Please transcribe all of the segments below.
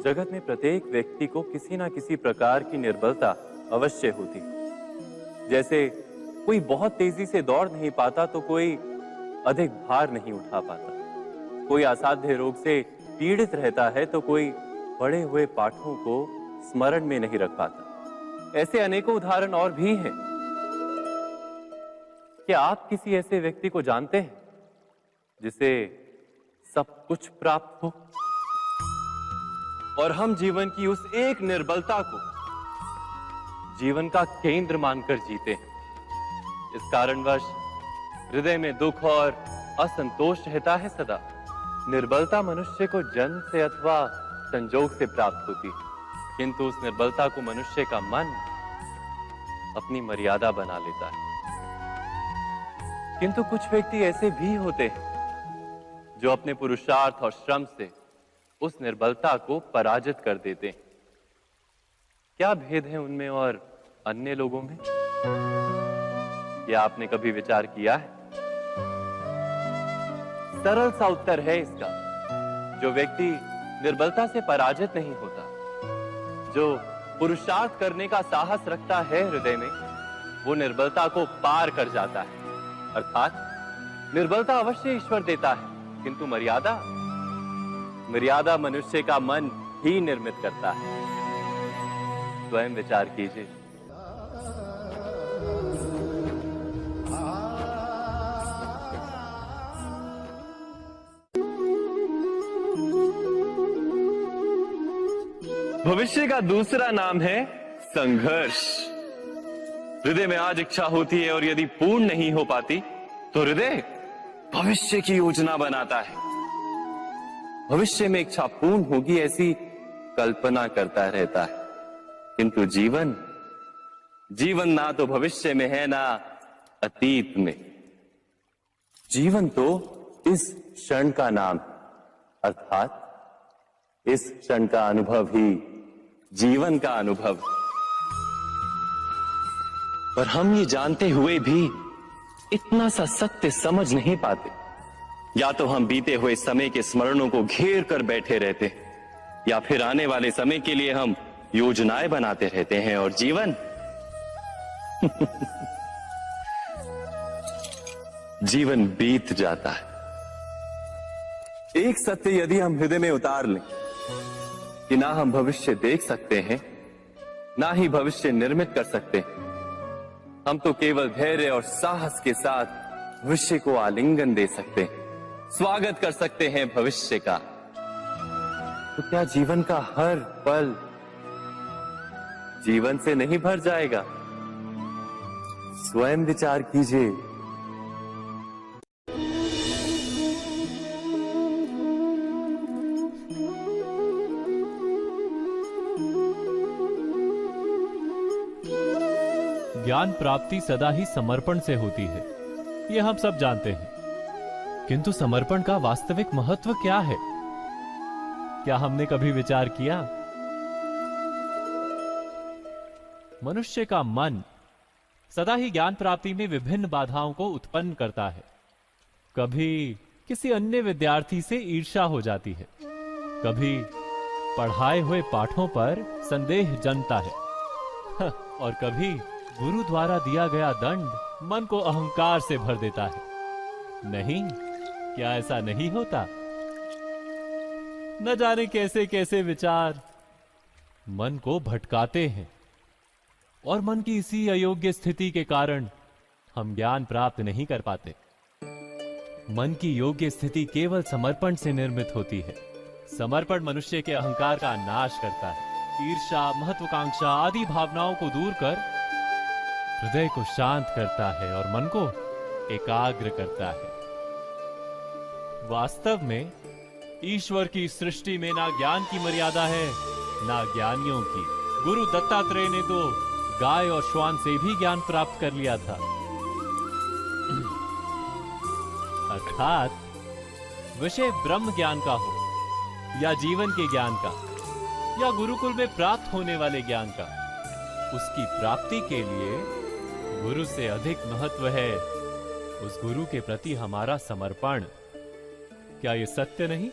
जगत में प्रत्येक व्यक्ति को किसी ना किसी प्रकार की निर्बलता अवश्य होती है। जैसे कोई बहुत तेजी से दौड़ नहीं पाता तो कोई अधिक भार नहीं उठा पाता, कोई असाध्य रोग से पीड़ित रहता है तो कोई पढ़े हुए पाठों को स्मरण में नहीं रख पाता। ऐसे अनेकों उदाहरण और भी हैं। क्या आप किसी ऐसे व्यक्ति को जानते हैं जिसे सब कुछ प्राप्त हो और हम जीवन की उस एक निर्बलता को जीवन का केंद्र मानकर जीते हैं? इस कारणवश हृदय में दुख और असंतोष रहता है सदा। निर्बलता मनुष्य को जन्म से अथवा संजोग से प्राप्त होती है, किंतु उस निर्बलता को मनुष्य का मन अपनी मर्यादा बना लेता है। किंतु कुछ व्यक्ति ऐसे भी होते हैं जो अपने पुरुषार्थ और श्रम से उस निर्बलता को पराजित कर देते हैं। क्या भेद है उनमें और अन्य लोगों में? क्या आपने कभी विचार किया है? सरल सा उत्तर है इसका। जो व्यक्ति निर्बलता से पराजित नहीं होता, जो पुरुषार्थ करने का साहस रखता है हृदय में, वो निर्बलता को पार कर जाता है। अर्थात निर्बलता अवश्य ईश्वर देता है, किंतु मर्यादा मनुष्य का मन ही निर्मित करता है। स्वयं विचार कीजिए। भविष्य का दूसरा नाम है संघर्ष। हृदय में आज इच्छा होती है और यदि पूर्ण नहीं हो पाती तो हृदय भविष्य की योजना बनाता है। भविष्य में इच्छा पूर्ण होगी ऐसी कल्पना करता रहता है, किंतु जीवन ना तो भविष्य में है ना अतीत में। जीवन तो इस क्षण का नाम है, अर्थात इस क्षण का अनुभव ही जीवन का अनुभव। पर हम ये जानते हुए भी इतना सा सत्य समझ नहीं पाते। या तो हम बीते हुए समय के स्मरणों को घेर कर बैठे रहते, या फिर आने वाले समय के लिए हम योजनाएं बनाते रहते हैं और जीवन जीवन बीत जाता है। एक सत्य यदि हम हृदय में उतार लें कि ना हम भविष्य देख सकते हैं, ना ही भविष्य निर्मित कर सकते हैं, हम तो केवल धैर्य और साहस के साथ भविष्य को आलिंगन दे सकते हैं, स्वागत कर सकते हैं भविष्य का। तो क्या जीवन का हर पल जीवन से नहीं भर जाएगा? स्वयं विचार कीजिए। ज्ञान प्राप्ति सदा ही समर्पण से होती है, यह हम सब जानते हैं। किंतु समर्पण का वास्तविक महत्व क्या है? क्या हमने कभी विचार किया? मनुष्य का मन सदा ही ज्ञान प्राप्ति में विभिन्न बाधाओं को उत्पन्न करता है। कभी किसी अन्य विद्यार्थी से ईर्ष्या हो जाती है, कभी पढ़ाए हुए पाठों पर संदेह जन्मता है और कभी गुरु द्वारा दिया गया दंड मन को अहंकार से भर देता है। नहीं, क्या ऐसा नहीं होता? न जाने कैसे कैसे विचार मन को भटकाते हैं और मन की इसी अयोग्य स्थिति के कारण हम ज्ञान प्राप्त नहीं कर पाते। मन की योग्य स्थिति केवल समर्पण से निर्मित होती है। समर्पण मनुष्य के अहंकार का नाश करता है, ईर्ष्या, महत्वाकांक्षा आदि भावनाओं को दूर कर हृदय को शांत करता है और मन को एकाग्र करता है। वास्तव में ईश्वर की सृष्टि में ना ज्ञान की मर्यादा है ना ज्ञानियों की। गुरु दत्तात्रेय ने तो गाय और श्वान से भी ज्ञान प्राप्त कर लिया था। अर्थात विषय ब्रह्म ज्ञान का हो या जीवन के ज्ञान का या गुरुकुल में प्राप्त होने वाले ज्ञान का, उसकी प्राप्ति के लिए गुरु से अधिक महत्व है उस गुरु के प्रति हमारा समर्पण। क्या ये सत्य नहीं?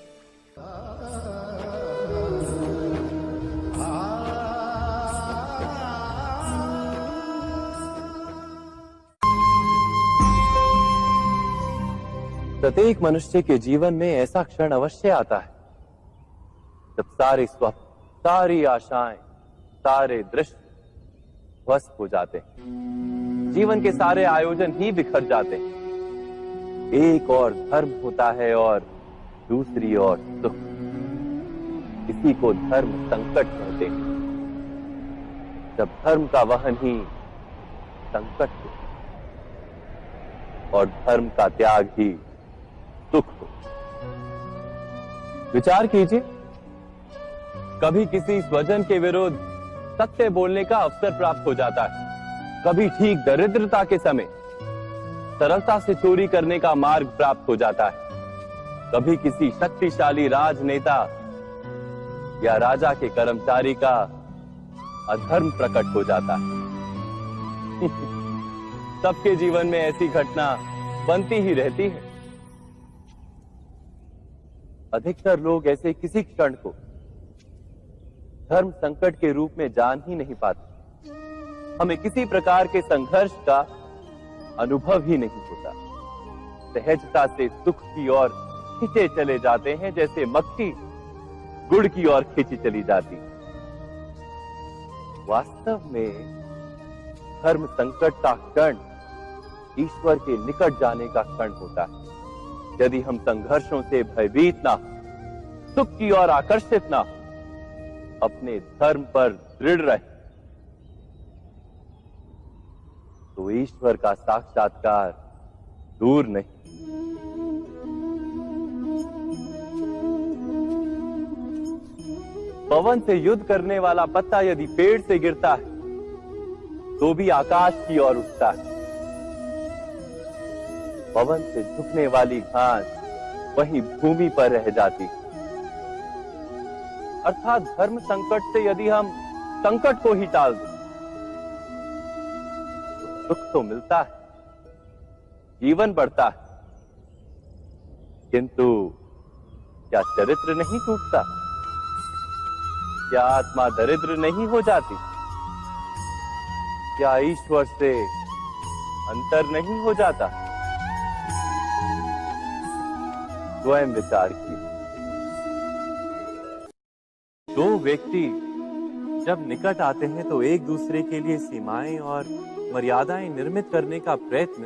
प्रत्येक मनुष्य के जीवन में ऐसा क्षण अवश्य आता है जब सारे स्वप्न, सारी आशाएं, सारे दृश्य ध्वस्त हो जाते हैं। जीवन के सारे आयोजन ही बिखर जाते हैं। एक और धर्म होता है और दूसरी ओर सुख। इसी को धर्म संकट कहते हैं। जब धर्म का वहन ही संकट हो और धर्म का त्याग ही सुख हो। विचार कीजिए, कभी किसी स्वजन के विरुद्ध सत्य बोलने का अवसर प्राप्त हो जाता है, कभी ठीक दरिद्रता के समय सरलता से चोरी करने का मार्ग प्राप्त हो जाता है, कभी किसी शक्तिशाली राजनेता या राजा के कर्मचारी का अधर्म प्रकट हो जाता है। सबके जीवन में ऐसी घटना बनती ही रहती है। अधिकतर लोग ऐसे किसी क्षण को धर्म संकट के रूप में जान ही नहीं पाते। हमें किसी प्रकार के संघर्ष का अनुभव ही नहीं होता। सहजता से सुख की ओर खींचे चले जाते हैं, जैसे मक्खी गुड़ की ओर खींची चली जाती। वास्तव में धर्म संकट का क्षण ईश्वर के निकट जाने का क्षण होता है। यदि हम संघर्षों से भयभीत ना हो, सुख की ओर आकर्षित ना हो, अपने धर्म पर दृढ़ रहे, तो ईश्वर का साक्षात्कार दूर नहीं। पवन से युद्ध करने वाला पत्ता यदि पेड़ से गिरता है तो भी आकाश की ओर उठता है। पवन से झुकने वाली घास वहीं भूमि पर रह जाती। अर्थात धर्म संकट से यदि हम संकट को ही टाल दें तो सुख तो मिलता है, जीवन बढ़ता है, किंतु क्या चरित्र नहीं टूटता? क्या आत्मा दरिद्र नहीं हो जाती? क्या ईश्वर से अंतर नहीं हो जाता? स्वयं विचार किए। दो व्यक्ति जब निकट आते हैं तो एक दूसरे के लिए सीमाएं और मर्यादाएं निर्मित करने का प्रयत्न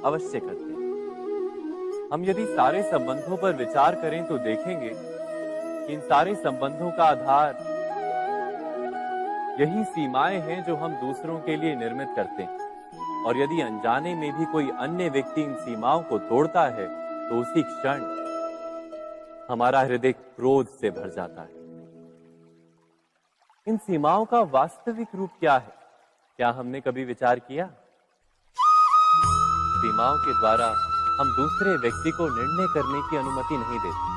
अवश्य करते हैं। हम यदि सारे संबंधों पर विचार करें तो देखेंगे कि इन सारे संबंधों का आधार यही सीमाएं हैं जो हम दूसरों के लिए निर्मित करते हैं। और यदि अनजाने में भी कोई अन्य व्यक्ति इन सीमाओं को तोड़ता है तो उसी क्षण हमारा हृदय क्रोध से भर जाता है। इन सीमाओं का वास्तविक रूप क्या है? क्या हमने कभी विचार किया? सीमाओं के द्वारा हम दूसरे व्यक्ति को निर्णय करने की अनुमति नहीं देते,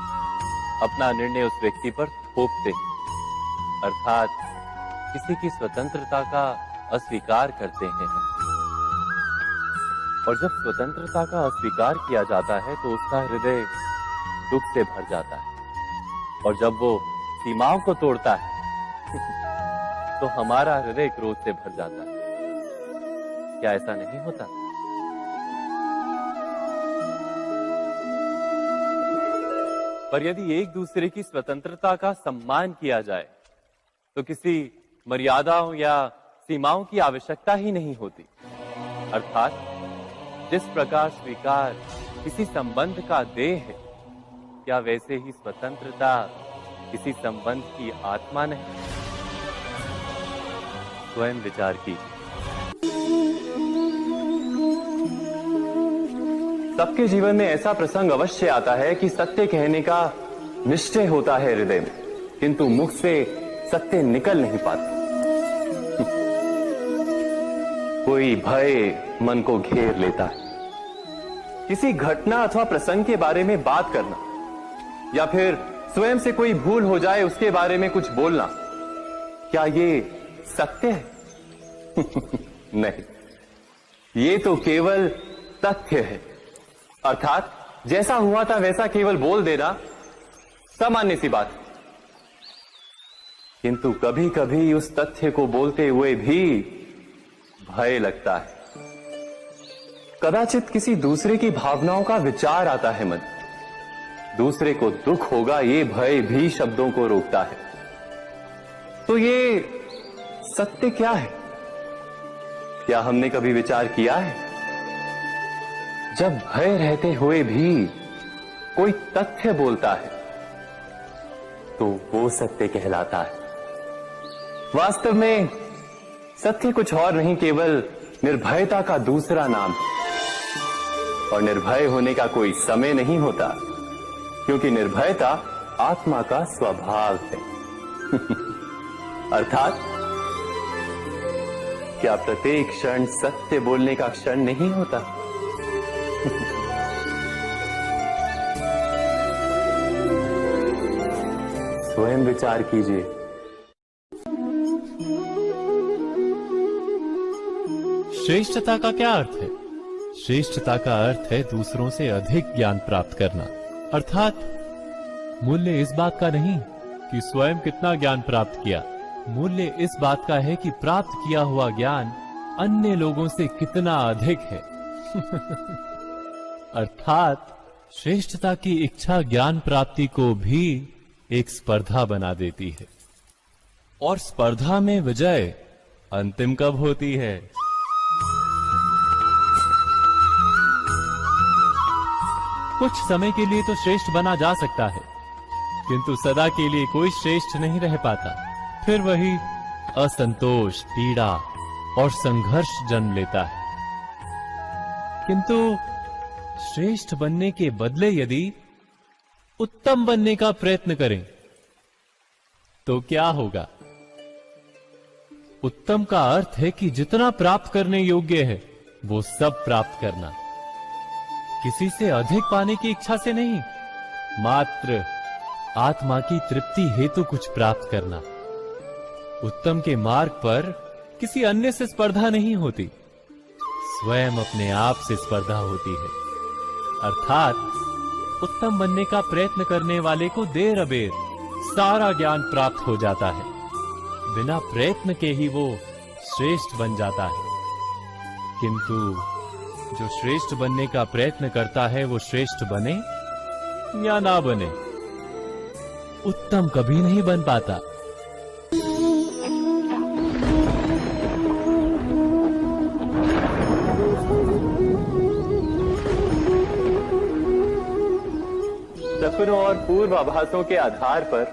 अपना निर्णय उस व्यक्ति पर थोपते हैं, अर्थात किसी की स्वतंत्रता का अस्वीकार करते हैं। और जब स्वतंत्रता का अस्वीकार किया जाता है तो उसका हृदय दुख से भर जाता है। और जब वो सीमाओं को तोड़ता है तो हमारा हृदय क्रोध से भर जाता है। क्या ऐसा नहीं होता? पर यदि एक दूसरे की स्वतंत्रता का सम्मान किया जाए तो किसी मर्यादाओं या सीमाओं की आवश्यकता ही नहीं होती। अर्थात जिस प्रकार स्वीकार किसी संबंध का देह है, क्या वैसे ही स्वतंत्रता किसी संबंध की आत्मा नहीं? स्वयं विचार कीजिए। सबके जीवन में ऐसा प्रसंग अवश्य आता है कि सत्य कहने का निश्चय होता है हृदय में, किंतु मुख से सत्य निकल नहीं पाता। कोई भय मन को घेर लेता है। किसी घटना अथवा प्रसंग के बारे में बात करना या फिर स्वयं से कोई भूल हो जाए उसके बारे में कुछ बोलना, क्या ये सत्य है? नहीं, ये तो केवल तथ्य है। अर्थात जैसा हुआ था वैसा केवल बोल देना सामान्य सी बात, किंतु कभी कभी उस तथ्य को बोलते हुए भी भय लगता है। कदाचित किसी दूसरे की भावनाओं का विचार आता है मन, दूसरे को दुख होगा ये भय भी शब्दों को रोकता है। तो ये सत्य क्या है? क्या हमने कभी विचार किया है? जब भय रहते हुए भी कोई तथ्य बोलता है तो वो सत्य कहलाता है। वास्तव में सत्य कुछ और नहीं, केवल निर्भयता का दूसरा नाम है। और निर्भय होने का कोई समय नहीं होता, क्योंकि निर्भयता आत्मा का स्वभाव है। अर्थात क्या प्रत्येक क्षण सत्य बोलने का क्षण नहीं होता? स्वयं विचार कीजिए। श्रेष्ठता का क्या अर्थ है? श्रेष्ठता का अर्थ है दूसरों से अधिक ज्ञान प्राप्त करना। अर्थात मूल्य इस बात का नहीं कि स्वयं कितना ज्ञान प्राप्त किया, मूल्य इस बात का है कि प्राप्त किया हुआ ज्ञान अन्य लोगों से कितना अधिक है। अर्थात श्रेष्ठता की इच्छा ज्ञान प्राप्ति को भी एक स्पर्धा बना देती है। और स्पर्धा में विजय अंतिम कब होती है? कुछ समय के लिए तो श्रेष्ठ बना जा सकता है, किंतु सदा के लिए कोई श्रेष्ठ नहीं रह पाता। फिर वही असंतोष, पीड़ा और संघर्ष जन्म लेता है। किंतु श्रेष्ठ बनने के बदले यदि उत्तम बनने का प्रयत्न करें तो क्या होगा? उत्तम का अर्थ है कि जितना प्राप्त करने योग्य है वो सब प्राप्त करना, किसी से अधिक पाने की इच्छा से नहीं, मात्र आत्मा की तृप्ति हेतु कुछ प्राप्त करना। उत्तम के मार्ग पर किसी अन्य से स्पर्धा नहीं होती, स्वयं अपने आप से स्पर्धा होती है। अर्थात उत्तम बनने का प्रयत्न करने वाले को देर अबेर सारा ज्ञान प्राप्त हो जाता है, बिना प्रयत्न के ही वो श्रेष्ठ बन जाता है। किंतु जो श्रेष्ठ बनने का प्रयत्न करता है वो श्रेष्ठ बने या ना बने, उत्तम कभी नहीं बन पाता। सपनों और पूर्वाभासों के आधार पर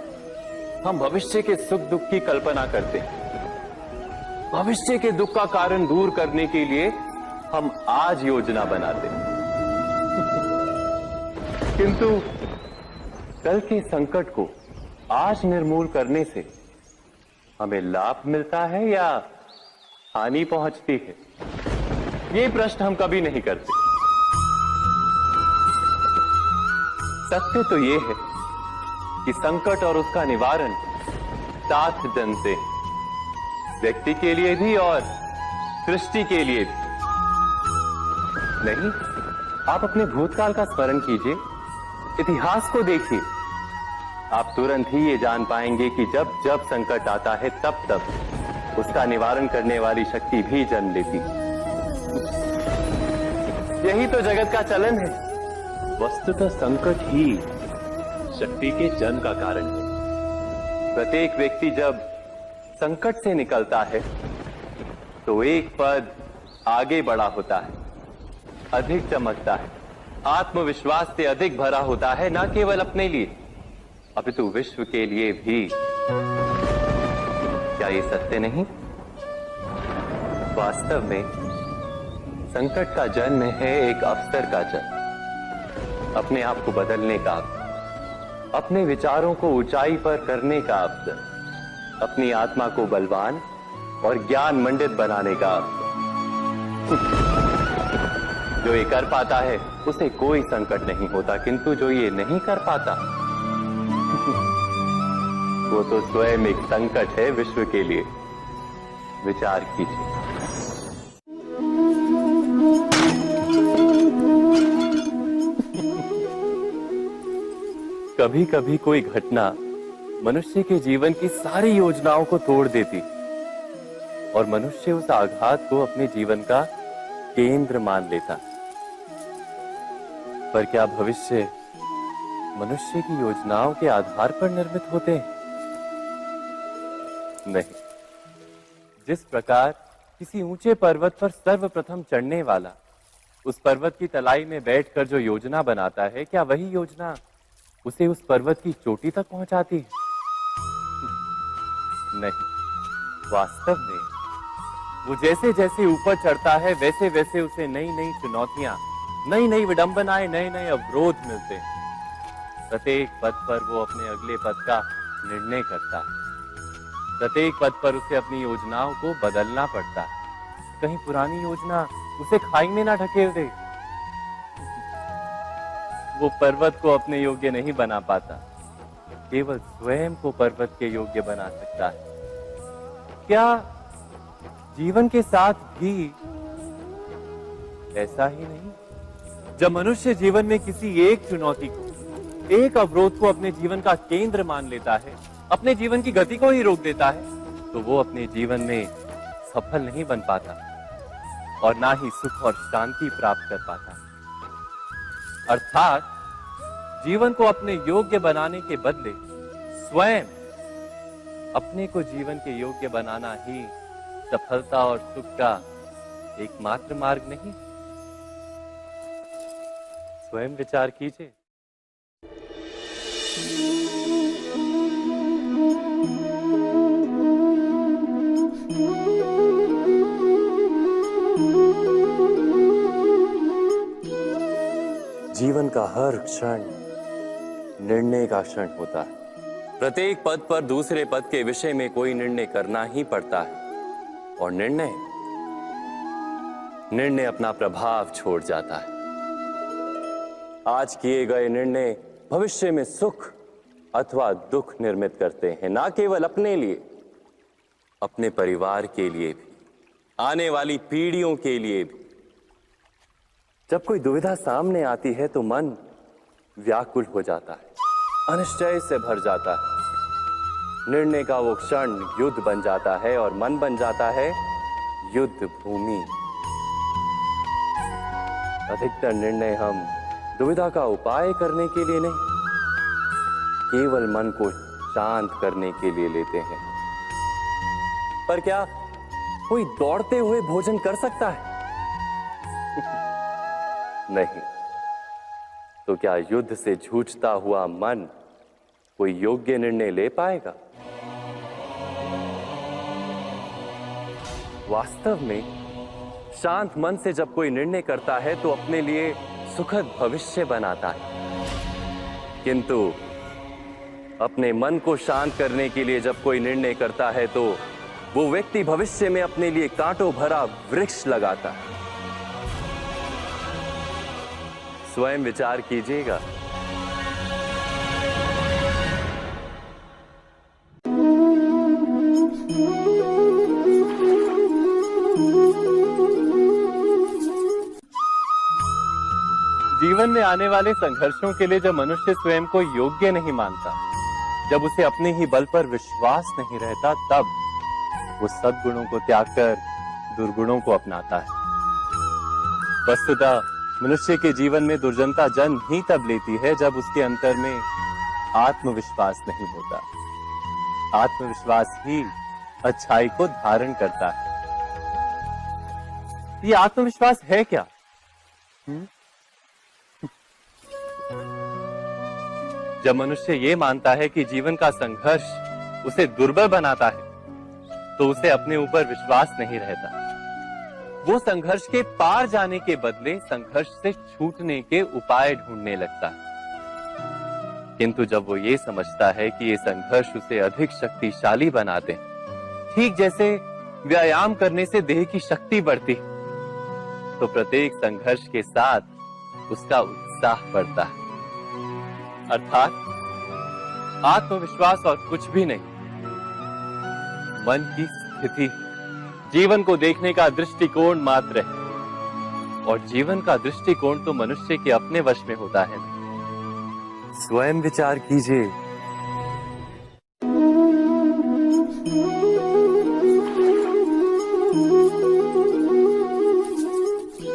हम भविष्य के सुख दुख की कल्पना करते हैं। भविष्य के दुख का कारण दूर करने के लिए हम आज योजना बनाते हैं। किंतु कल के संकट को आज निर्मूल करने से हमें लाभ मिलता है या हानि पहुंचती है? ये प्रश्न हम कभी नहीं करते। सत्य तो ये है कि संकट और उसका निवारण साथ जनते हैं, व्यक्ति के लिए भी और सृष्टि के लिए भी। नहीं, आप अपने भूतकाल का स्मरण कीजिए, इतिहास को देखिए, आप तुरंत ही ये जान पाएंगे कि जब जब संकट आता है तब तब उसका निवारण करने वाली शक्ति भी जन्म लेती है। यही तो जगत का चलन है। वस्तुतः संकट ही शक्ति के जन्म का कारण है। प्रत्येक व्यक्ति जब संकट से निकलता है तो एक पद आगे बढ़ा होता है, अधिक चमकता है, आत्मविश्वास से अधिक भरा होता है, न केवल अपने लिए अपितु विश्व के लिए भी। क्या ये सत्य नहीं? वास्तव में संकट का जन्म है एक अवसर का जन्म, अपने आप को बदलने का अवसर, अपने विचारों को ऊंचाई पर करने का अवसर, अपनी आत्मा को बलवान और ज्ञान मंडित बनाने का अवसर। जो ये कर पाता है उसे कोई संकट नहीं होता, किंतु जो ये नहीं कर पाता वो तो स्वयं एक संकट है विश्व के लिए। विचार कीजिए। कभी कभी कोई घटना मनुष्य के जीवन की सारी योजनाओं को तोड़ देती और मनुष्य उस आघात को अपने जीवन का केंद्र मान लेता। पर क्या भविष्य मनुष्य की योजनाओं के आधार पर निर्मित होते हैं? नहीं। जिस प्रकार किसी ऊंचे पर्वत पर सर्वप्रथम चढ़ने वाला उस पर्वत की तलाई में बैठकर जो योजना बनाता है, क्या वही योजना उसे उस पर्वत की चोटी तक पहुंचाती है? नहीं। वास्तव में वो जैसे जैसे ऊपर चढ़ता है वैसे वैसे उसे नई नई चुनौतियां, नई नई विडंबनाएं, नए नए अवरोध मिलते हैं। प्रत्येक पद पर वो अपने अगले पद का निर्णय करता है। प्रत्येक पद पर उसे अपनी योजनाओं को बदलना पड़ता है। कहीं पुरानी योजना उसे खाई में ना ढकेल दे। वो पर्वत को अपने योग्य नहीं बना पाता, केवल स्वयं को पर्वत के योग्य बना सकता है। क्या जीवन के साथ भी ऐसा ही नहीं? जब मनुष्य जीवन में किसी एक चुनौती को, एक अवरोध को अपने जीवन का केंद्र मान लेता है, अपने जीवन की गति को ही रोक देता है, तो वो अपने जीवन में सफल नहीं बन पाता और ना ही सुख और शांति प्राप्त कर पाता। अर्थात जीवन को अपने योग्य बनाने के बदले स्वयं अपने को जीवन के योग्य बनाना ही सफलता और सुख का एकमात्र मार्ग नहीं। स्वयं विचार कीजिए। जीवन का हर क्षण निर्णय का क्षण होता है। प्रत्येक पद पर दूसरे पद के विषय में कोई निर्णय करना ही पड़ता है और निर्णय अपना प्रभाव छोड़ जाता है। आज किए गए निर्णय भविष्य में सुख अथवा दुख निर्मित करते हैं, ना केवल अपने लिए, अपने परिवार के लिए भी, आने वाली पीढ़ियों के लिए भी। जब कोई दुविधा सामने आती है तो मन व्याकुल हो जाता है, अनिश्चय से भर जाता है। निर्णय का वो क्षण युद्ध बन जाता है और मन बन जाता है युद्ध भूमि। अधिकतर निर्णय हम दुविधा का उपाय करने के लिए नहीं, केवल मन को शांत करने के लिए लेते हैं। पर क्या कोई दौड़ते हुए भोजन कर सकता है? नहीं। तो क्या युद्ध से जूझता हुआ मन कोई योग्य निर्णय ले पाएगा? वास्तव में शांत मन से जब कोई निर्णय करता है तो अपने लिए सुखद भविष्य बनाता है, किंतु अपने मन को शांत करने के लिए जब कोई निर्णय करता है तो वो व्यक्ति भविष्य में अपने लिए कांटों भरा वृक्ष लगाता है। स्वयं विचार कीजिएगा। जीवन में आने वाले संघर्षों के लिए जब मनुष्य स्वयं को योग्य नहीं मानता, जब उसे अपने ही बल पर विश्वास नहीं रहता, तब वो सद्गुणों को त्याग कर दुर्गुणों को अपनाता है। वस्तुतः मनुष्य के जीवन में दुर्जनता जन्म ही तब लेती है जब उसके अंतर में आत्मविश्वास नहीं होता। आत्मविश्वास ही अच्छाई को धारण करता है। ये आत्मविश्वास है क्या? जब मनुष्य ये मानता है कि जीवन का संघर्ष उसे दुर्बल बनाता है, तो उसे अपने ऊपर विश्वास नहीं रहता। वो संघर्ष के पार जाने के बदले संघर्ष से छूटने के उपाय ढूंढने लगता है। किंतु जब वो ये समझता है कि ये संघर्ष उसे अधिक शक्तिशाली बनाते हैं, ठीक जैसे व्यायाम करने से देह की शक्ति बढ़ती है, तो प्रत्येक संघर्ष के साथ उसका उत्साह बढ़ता है। अर्थात आत्मविश्वास और कुछ भी नहीं, मन की स्थिति, जीवन को देखने का दृष्टिकोण मात्र है। और जीवन का दृष्टिकोण तो मनुष्य के अपने वश में होता है। स्वयं विचार कीजिए।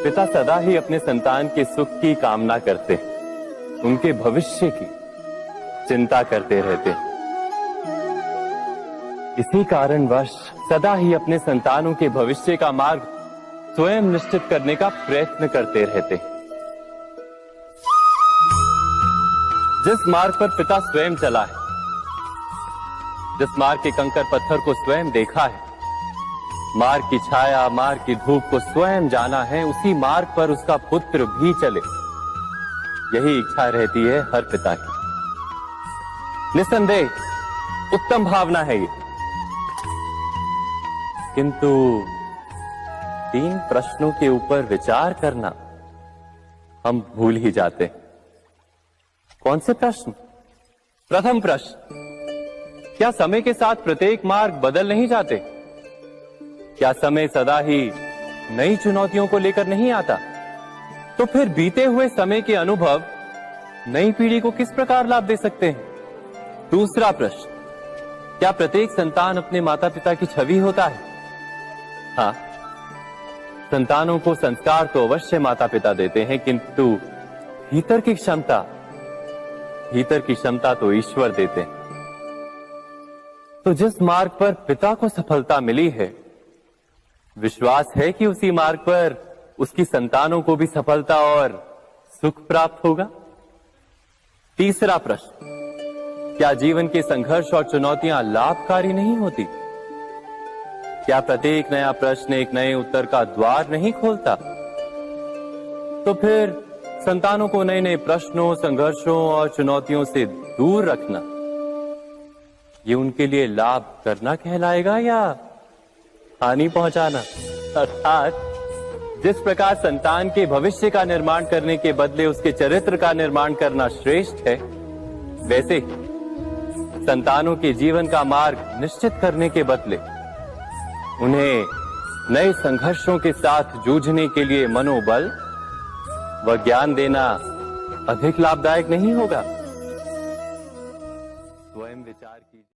पिता सदा ही अपने संतान के सुख की कामना करते, उनके भविष्य की चिंता करते रहते। इसी कारणवश सदा ही अपने संतानों के भविष्य का मार्ग स्वयं निश्चित करने का प्रयत्न करते रहते। जिस मार्ग पर पिता स्वयं चला है, जिस मार्ग के कंकर पत्थर को स्वयं देखा है, मार्ग की छाया, मार्ग की धूप को स्वयं जाना है, उसी मार्ग पर उसका पुत्र भी चले, यही इच्छा रहती है हर पिता की। निस्संदेह उत्तम भावना है ये, किंतु 3 प्रश्नों के ऊपर विचार करना हम भूल ही जाते। कौन से प्रश्न? प्रथम प्रश्न, क्या समय के साथ प्रत्येक मार्ग बदल नहीं जाते? क्या समय सदा ही नई चुनौतियों को लेकर नहीं आता? तो फिर बीते हुए समय के अनुभव नई पीढ़ी को किस प्रकार लाभ दे सकते हैं? दूसरा प्रश्न, क्या प्रत्येक संतान अपने माता पिता की छवि होता है? हाँ, संतानों को संस्कार तो अवश्य माता पिता देते हैं, किंतु भीतर की क्षमता तो ईश्वर देते हैं। तो जिस मार्ग पर पिता को सफलता मिली है, विश्वास है कि उसी मार्ग पर उसकी संतानों को भी सफलता और सुख प्राप्त होगा। तीसरा प्रश्न, क्या जीवन के संघर्ष और चुनौतियां लाभकारी नहीं होती? क्या प्रत्येक नया प्रश्न एक नए उत्तर का द्वार नहीं खोलता? तो फिर संतानों को नए नए प्रश्नों, संघर्षों और चुनौतियों से दूर रखना, ये उनके लिए लाभ करना कहलाएगा या हानि पहुंचाना? अर्थात जिस प्रकार संतान के भविष्य का निर्माण करने के बदले उसके चरित्र का निर्माण करना श्रेष्ठ है, वैसे ही संतानों के जीवन का मार्ग निश्चित करने के बदले उन्हें नए संघर्षों के साथ जूझने के लिए मनोबल व ज्ञान देना अधिक लाभदायक नहीं होगा? स्वयं विचार